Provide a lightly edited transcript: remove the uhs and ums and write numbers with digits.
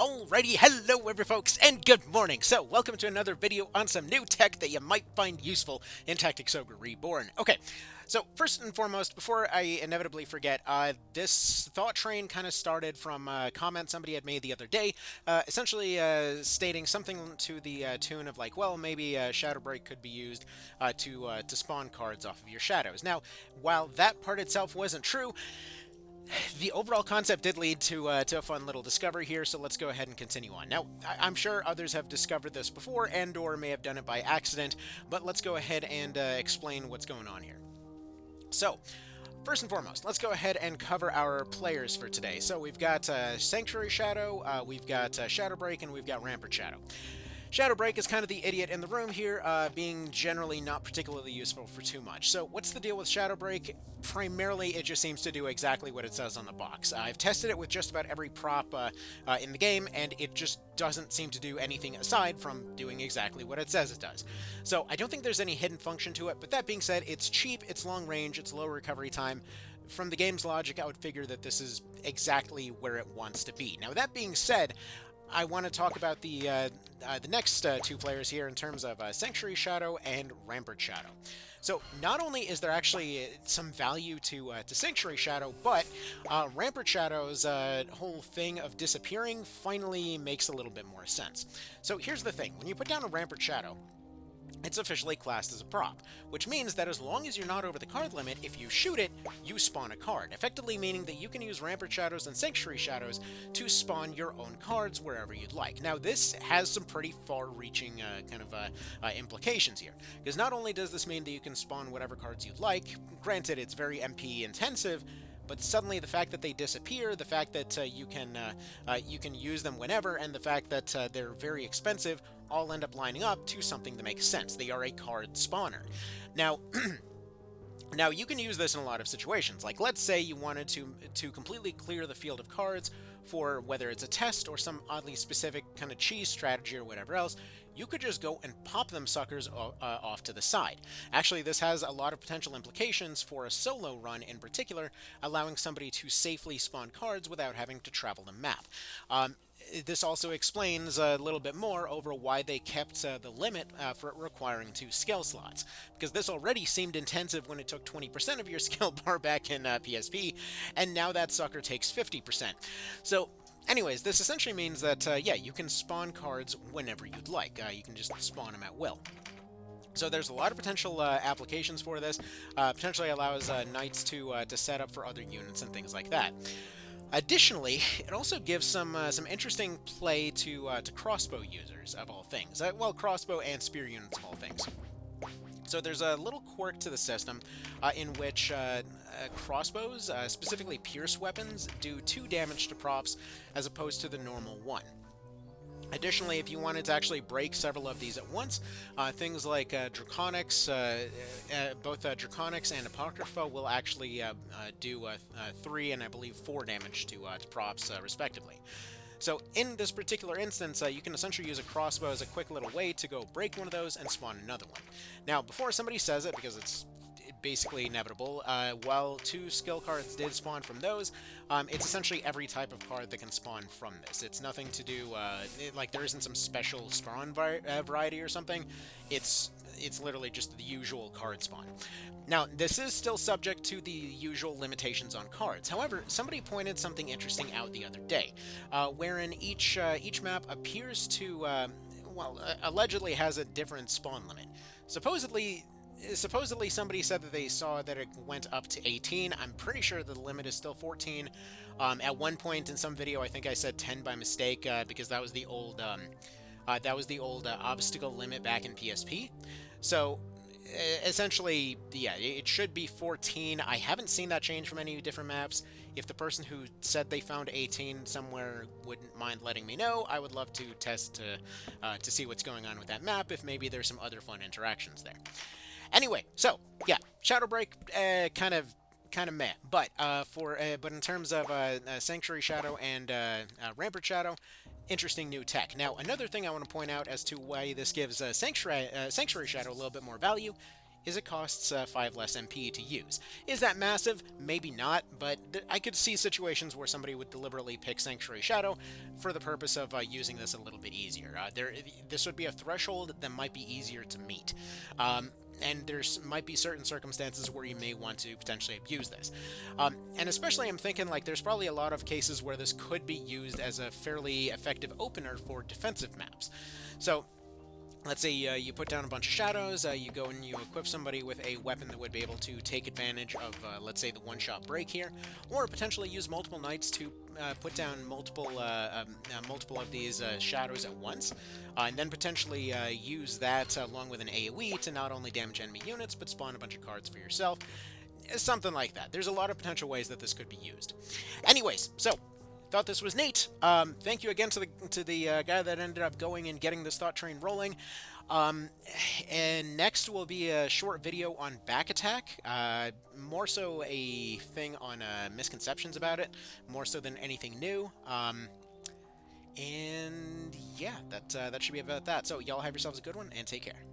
Alrighty, hello every folks, and good morning. So, welcome to another video on some new tech that you might find useful in Tactics Ogre Reborn. Okay, so first and foremost, before I inevitably forget, this thought train kind of started from a comment somebody had made the other day, essentially stating something to the tune of like, well, maybe Shadow Break could be used to spawn cards off of your shadows. Now, while that part itself wasn't true, the overall concept did lead to a fun little discovery here, so let's go ahead and continue on. Now, I'm sure others have discovered this before and or may have done it by accident, but let's go ahead and explain what's going on here. So, first and foremost, let's go ahead and cover our players for today. So we've got Sanctuary Shadow, we've got Shadow Break, and we've got Rampart Shadow. Shadow Break is kind of the idiot in the room here, being generally not particularly useful for too much. So what's the deal with Shadow Break? Primarily, it just seems to do exactly what it says on the box. I've tested it with just about every prop in the game, and it just doesn't seem to do anything aside from doing exactly what it says it does. So I don't think there's any hidden function to it, but that being said, it's cheap, it's long range, it's low recovery time. From the game's logic, I would figure that this is exactly where it wants to be. Now, that being said, I want to talk about the next two players here in terms of Sanctuary Shadow and Rampart Shadow. So not only is there actually some value to Sanctuary Shadow, but Rampart Shadow's whole thing of disappearing finally makes a little bit more sense. So here's the thing. When you put down a Rampart Shadow, it's officially classed as a prop, which means that as long as you're not over the card limit, if you shoot it, you spawn a card, effectively meaning that you can use Rampart Shadows and Sanctuary Shadows to spawn your own cards wherever you'd like. Now, this has some pretty far-reaching implications here, because not only does this mean that you can spawn whatever cards you'd like, granted it's very MP intensive, but suddenly the fact that they disappear, the fact that you can use them whenever, and the fact that they're very expensive, all end up lining up to something that makes sense. They are a card spawner. Now, now you can use this in a lot of situations. Like, let's say you wanted to completely clear the field of cards for whether it's a test or some oddly specific kind of cheese strategy or whatever else. You could just go and pop them suckers off to the side. Actually, this has a lot of potential implications for a solo run in particular, allowing somebody to safely spawn cards without having to travel the map. This also explains a little bit more over why they kept the limit for it requiring 2 skill slots, because this already seemed intensive when it took 20% of your skill bar back in PSP, and now that sucker takes 50%. So, anyways, this essentially means that, yeah, you can spawn cards whenever you'd like. You can just spawn them at will. So there's a lot of potential applications for this. Potentially allows knights to set up for other units and things like that. Additionally, it also gives some interesting play to crossbow users, of all things. Well, crossbow and spear units, of all things. So there's a little quirk to the system in which crossbows, specifically pierce weapons, do 2 damage to props as opposed to the normal 1. Additionally, if you wanted to actually break several of these at once, things like Draconics, both Draconics and Apocrypha will actually do 3 and I believe 4 damage to props, respectively. So in this particular instance, you can essentially use a crossbow as a quick little way to go break one of those and spawn another one. Now, before somebody says it, because it's basically inevitable, while 2 skill cards did spawn from those, it's essentially every type of card that can spawn from this. It's nothing to do, like there isn't some special spawn variety or something. It's literally just the usual card spawn. Now, this is still subject to the usual limitations on cards. However, somebody pointed something interesting out the other day, wherein each map appears to, well, allegedly has a different spawn limit. Supposedly somebody said that they saw that it went up to 18. I'm pretty sure the limit is still 14. At one point in some video, I think I said 10 by mistake, because that was the old obstacle limit back in PSP. So essentially, yeah, it should be 14. I haven't seen that change from any different maps. If the person who said they found 18 somewhere wouldn't mind letting me know, I would love to test to see what's going on with that map, if maybe there's some other fun interactions there. Anyway, so yeah, Shadow Break, kind of meh, but but in terms of Sanctuary Shadow and Rampart Shadow, interesting new tech. Now, another thing I want to point out as to why this gives Sanctuary Shadow a little bit more value is it costs 5 less MP to use. Is that massive? Maybe not, but I could see situations where somebody would deliberately pick Sanctuary Shadow for the purpose of using this a little bit easier. This would be a threshold that might be easier to meet. And might be certain circumstances where you may want to potentially abuse this. And especially I'm thinking like there's probably a lot of cases where this could be used as a fairly effective opener for defensive maps. So let's say you put down a bunch of shadows, you go and you equip somebody with a weapon that would be able to take advantage of, let's say, the one-shot break here, or potentially use multiple knights to put down multiple of these shadows at once, and then potentially use that along with an AoE to not only damage enemy units, but spawn a bunch of cards for yourself. Something like that. There's a lot of potential ways that this could be used. Anyways, so thought this was neat. Thank you again to the guy that ended up going and getting this thought train rolling. And next will be a short video on back attack, more so a thing on misconceptions about it, more so than anything new. And yeah, that should be about that. So y'all have yourselves a good one and take care.